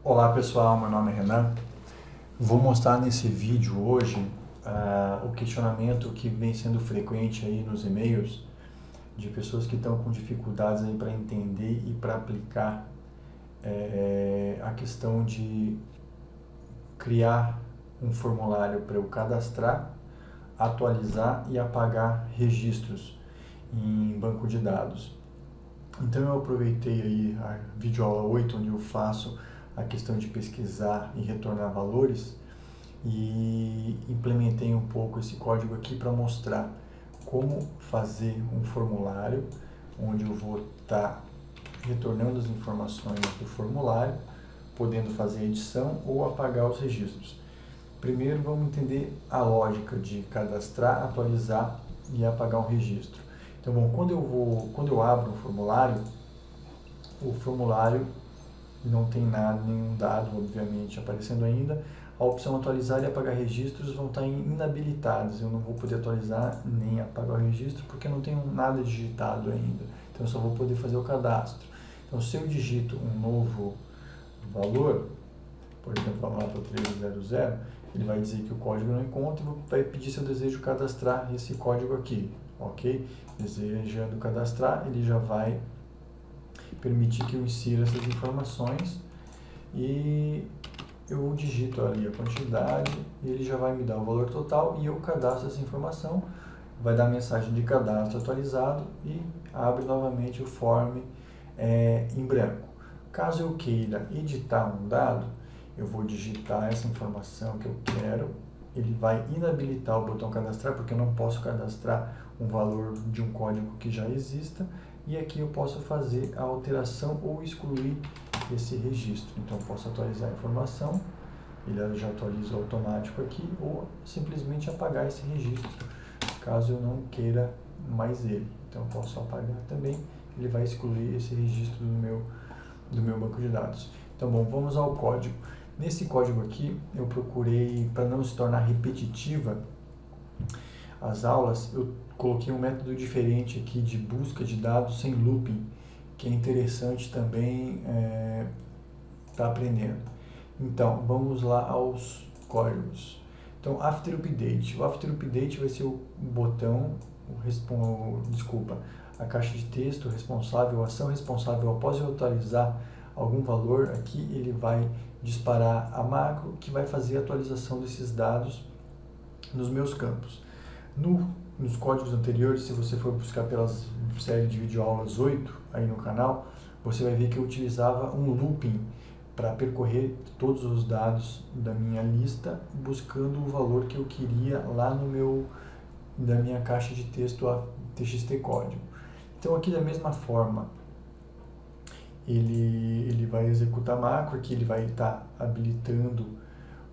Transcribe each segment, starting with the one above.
Olá pessoal, meu nome é Renan. Vou mostrar nesse vídeo hoje o questionamento que vem sendo frequente aí nos e-mails de pessoas que estão com dificuldades aí para entender e para aplicar a questão de criar um formulário para eu cadastrar, atualizar e apagar registros em banco de dados. Então eu aproveitei aí a videoaula 8, onde eu faço a questão de pesquisar e retornar valores, e implementei um pouco esse código aqui para mostrar como fazer um formulário onde eu vou estar retornando as informações do formulário, podendo fazer edição ou apagar os registros. Primeiro vamos entender a lógica de cadastrar, atualizar e apagar um registro. Então, bom, quando eu abro um formulário, o formulário não tem nada, nenhum dado, obviamente, aparecendo ainda. A opção atualizar e apagar registros vão estar inabilitadas. Eu não vou poder atualizar nem apagar o registro porque não tenho nada digitado ainda. Então, eu só vou poder fazer o cadastro. Então, se eu digito um novo valor, por exemplo, vamos lá para o 300, ele vai dizer que o código não encontra e vai pedir se eu desejo cadastrar esse código aqui, ok? Desejando cadastrar, ele já vai permitir que eu insira essas informações e eu digito ali a quantidade e ele já vai me dar o valor total e eu cadastro essa informação, vai dar a mensagem de cadastro atualizado e abre novamente o form em branco. Caso eu queira editar um dado, eu vou digitar essa informação que eu quero, ele vai inabilitar o botão cadastrar, porque eu não posso cadastrar um valor de um código que já exista, e aqui eu posso fazer a alteração ou excluir esse registro. Então eu posso atualizar a informação, ele já atualiza automático aqui, ou simplesmente apagar esse registro, caso eu não queira mais ele. Então eu posso apagar também, ele vai excluir esse registro do meu banco de dados. Então, bom, vamos ao código. Nesse código aqui, eu procurei, para não se tornar repetitiva as aulas, eu coloquei um método diferente aqui de busca de dados sem looping, que é interessante também estar aprendendo. Então, vamos lá aos códigos. Então, After Update. O After Update vai ser o botão, a caixa de texto responsável, a ação responsável após eu atualizar algum valor aqui, ele vai disparar a macro que vai fazer a atualização desses dados nos meus campos. Nos códigos anteriores, se você for buscar pela série de videoaulas 8 aí no canal, você vai ver que eu utilizava um looping para percorrer todos os dados da minha lista, buscando o valor que eu queria lá da minha caixa de texto TXT código. Então aqui da mesma forma, ele vai executar macro, aqui ele vai estar habilitando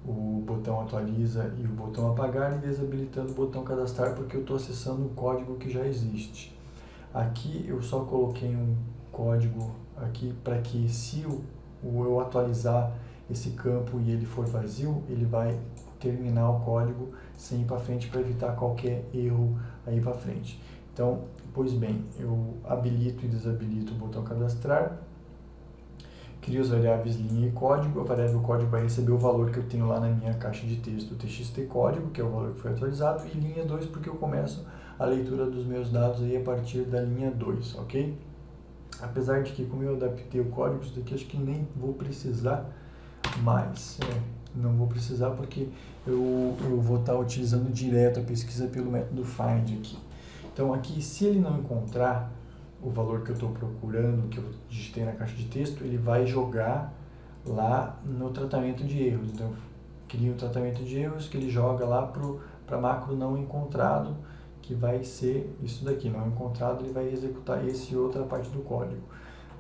o botão atualiza e o botão apagar e desabilitando o botão cadastrar, porque eu estou acessando um código que já existe. Aqui eu só coloquei um código aqui para que se eu atualizar esse campo e ele for vazio, ele vai terminar o código sem ir para frente para evitar qualquer erro aí para frente. Então, pois bem, eu habilito e desabilito o botão cadastrar, crio as variáveis linha e código, a variável código vai receber o valor que eu tenho lá na minha caixa de texto txt código, que é o valor que foi atualizado, e linha 2 porque eu começo a leitura dos meus dados aí a partir da linha 2, ok? Apesar de que, como eu adaptei o código, isso daqui acho que nem vou precisar mais, não vou precisar porque eu vou estar utilizando direto a pesquisa pelo método find aqui. Então aqui, se ele não encontrar o valor que eu estou procurando, que eu digitei na caixa de texto, ele vai jogar lá no tratamento de erros. Então, eu crio um tratamento de erros que ele joga lá para macro não encontrado, que vai ser isso daqui, não encontrado, ele vai executar esse e outra parte do código.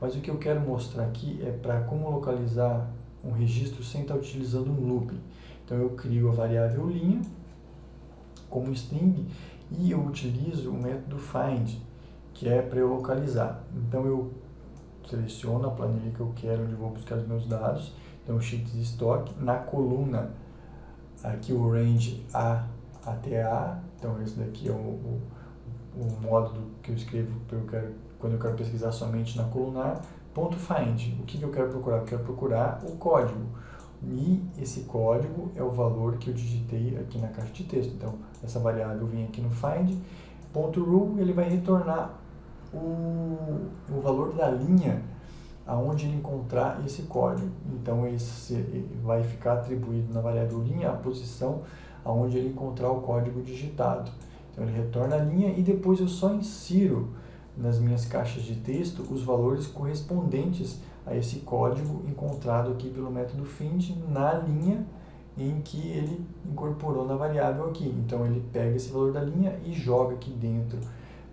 Mas o que eu quero mostrar aqui é para como localizar um registro sem estar utilizando um looping. Então, eu crio a variável linha como string e eu utilizo o método find, que é para eu localizar. Então eu seleciono a planilha que eu quero, onde eu vou buscar os meus dados. Então sheets de estoque, na coluna aqui o range A até A, então esse daqui é o módulo que eu escrevo quando eu quero pesquisar somente na coluna A. Ponto find, o que eu quero procurar? Eu quero procurar o código. E esse código é o valor que eu digitei aqui na caixa de texto. Então, essa variável vem aqui no find. Ponto rule, ele vai retornar o valor da linha aonde ele encontrar esse código. Então, esse vai ficar atribuído na variável linha a posição aonde ele encontrar o código digitado. Então, ele retorna a linha e depois eu só insiro nas minhas caixas de texto os valores correspondentes a esse código encontrado aqui pelo método find na linha em que ele incorporou na variável aqui. Então, ele pega esse valor da linha e joga aqui dentro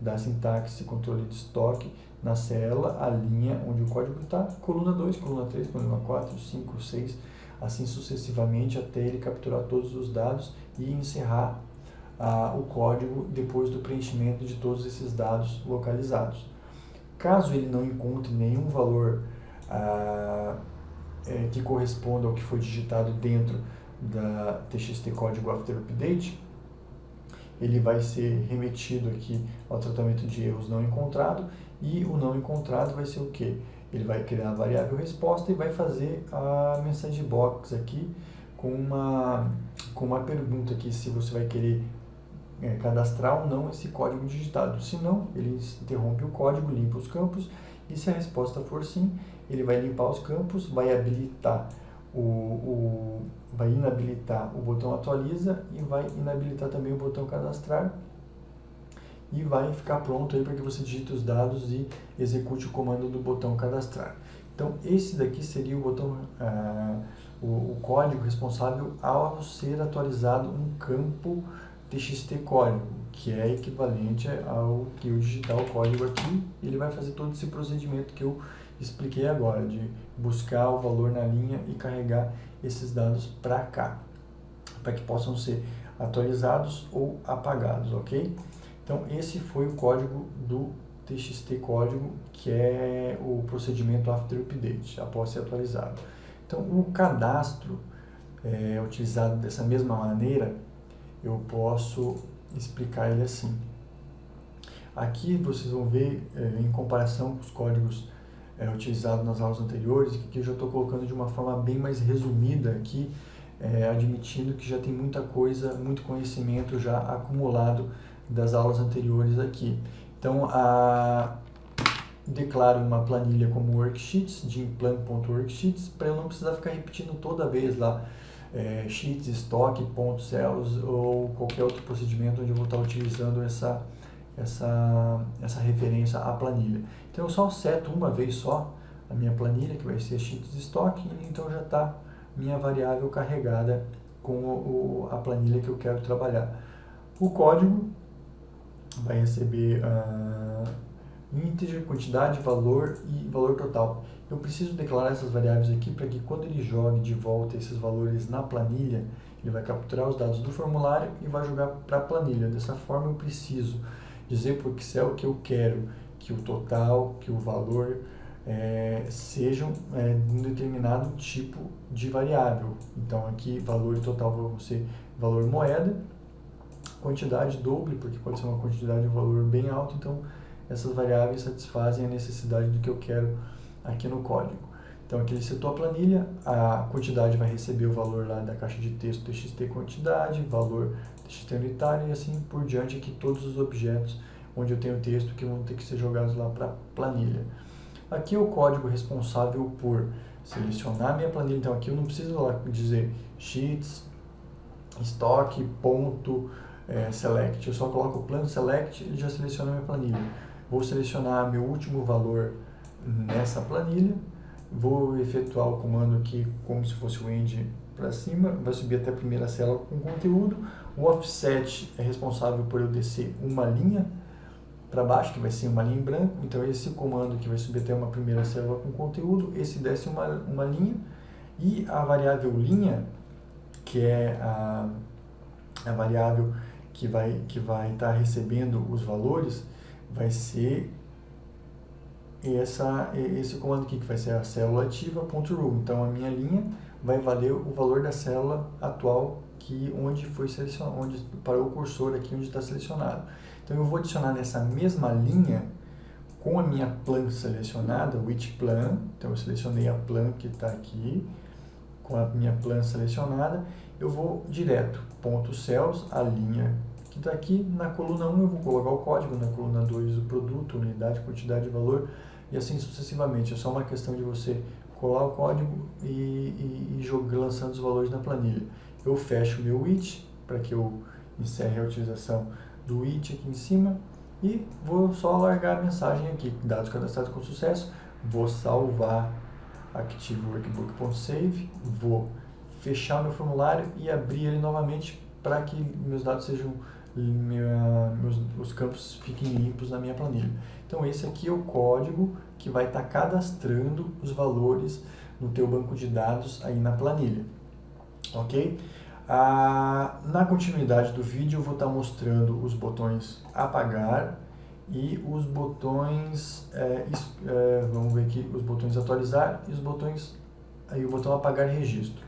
da sintaxe controle de estoque, na célula, a linha onde o código está, coluna 2, coluna 3, coluna 4, 5, 6, assim sucessivamente até ele capturar todos os dados e encerrar o código depois do preenchimento de todos esses dados localizados. Caso ele não encontre nenhum valor que corresponda ao que foi digitado dentro da TXT código after update, ele vai ser remetido aqui ao tratamento de erros não encontrado, e o não encontrado vai ser o quê? Ele vai criar a variável resposta e vai fazer a message box aqui com uma pergunta aqui se você vai querer cadastrar ou não esse código digitado. Se não, ele interrompe o código, limpa os campos, e se a resposta for sim, ele vai limpar os campos, vai habilitar vai inabilitar o botão atualiza e vai inabilitar também o botão cadastrar, e vai ficar pronto aí para que você digite os dados e execute o comando do botão cadastrar. Então esse daqui seria o botão, o código responsável ao ser atualizado um campo TXT código, que é equivalente ao que eu digitar o código aqui. Ele vai fazer todo esse procedimento que eu expliquei agora, de buscar o valor na linha e carregar esses dados para cá, para que possam ser atualizados ou apagados, ok? Então, esse foi o código do TXT código, que é o procedimento after update, após ser atualizado. Então, o cadastro utilizado dessa mesma maneira, eu posso explicar ele assim. Aqui vocês vão ver, em comparação com os códigos utilizados nas aulas anteriores, que aqui eu já estou colocando de uma forma bem mais resumida aqui, admitindo que já tem muita coisa, muito conhecimento já acumulado das aulas anteriores aqui. Então, declaro uma planilha como worksheets, de implan.worksheets, para eu não precisar ficar repetindo toda vez lá sheets, estoque, ponto, cells ou qualquer outro procedimento onde eu vou estar utilizando essa referência à planilha. Então eu só seto uma vez só a minha planilha, que vai ser sheets estoque, e então já está minha variável carregada com a planilha que eu quero trabalhar. O código vai receber integer, quantidade, valor e valor total. Eu preciso declarar essas variáveis aqui para que quando ele jogue de volta esses valores na planilha, ele vai capturar os dados do formulário e vai jogar para a planilha. Dessa forma eu preciso dizer para o Excel que eu quero que o total, que o valor sejam de um determinado tipo de variável. Então aqui valor e total vão ser valor moeda, quantidade doble, porque pode ser uma quantidade de um valor bem alto, então essas variáveis satisfazem a necessidade do que eu quero aqui no código. Então aqui ele setou a planilha, a quantidade vai receber o valor lá da caixa de texto txt quantidade, valor txt unitário e assim por diante, aqui todos os objetos onde eu tenho texto que vão ter que ser jogados lá para a planilha. Aqui é o código responsável por selecionar minha planilha, então aqui eu não preciso lá dizer sheets, estoque, ponto, select, eu só coloco o plan select, ele já seleciona minha planilha. Vou selecionar meu último valor nessa planilha, vou efetuar o comando aqui como se fosse o end para cima, vai subir até a primeira célula com conteúdo. O offset é responsável por eu descer uma linha para baixo, que vai ser uma linha em branco, então esse comando que vai subir até uma primeira célula com conteúdo, esse desce uma linha, e a variável linha, que é a variável que vai estar recebendo os valores, vai ser esse comando aqui, que vai ser a célula ativa .rule. Então a minha linha vai valer o valor da célula atual onde foi selecionado, onde parou o cursor aqui onde está selecionado. Então eu vou adicionar nessa mesma linha com a minha plan selecionada, which plan, então eu selecionei a plan que está aqui, com a minha plan selecionada, eu vou direto, ponto cells, a linha que está aqui, na coluna 1 eu vou colocar o código, na coluna 2 o produto, unidade, quantidade, valor, e assim sucessivamente. É só uma questão de você colar o código e lançando os valores na planilha. Eu fecho o meu which, para que eu encerre a utilização do which aqui em cima, e vou só largar a mensagem aqui, dados cadastrados com sucesso, vou salvar ActiveWorkbook.save, vou fechar meu formulário e abrir ele novamente para que meus dados sejam, os campos fiquem limpos na minha planilha. Então esse aqui é o código que vai estar cadastrando os valores no teu banco de dados aí na planilha, ok? Na continuidade do vídeo eu vou estar mostrando os botões apagar e os botões, vamos ver aqui, os botões atualizar e os botões, aí o botão apagar registro.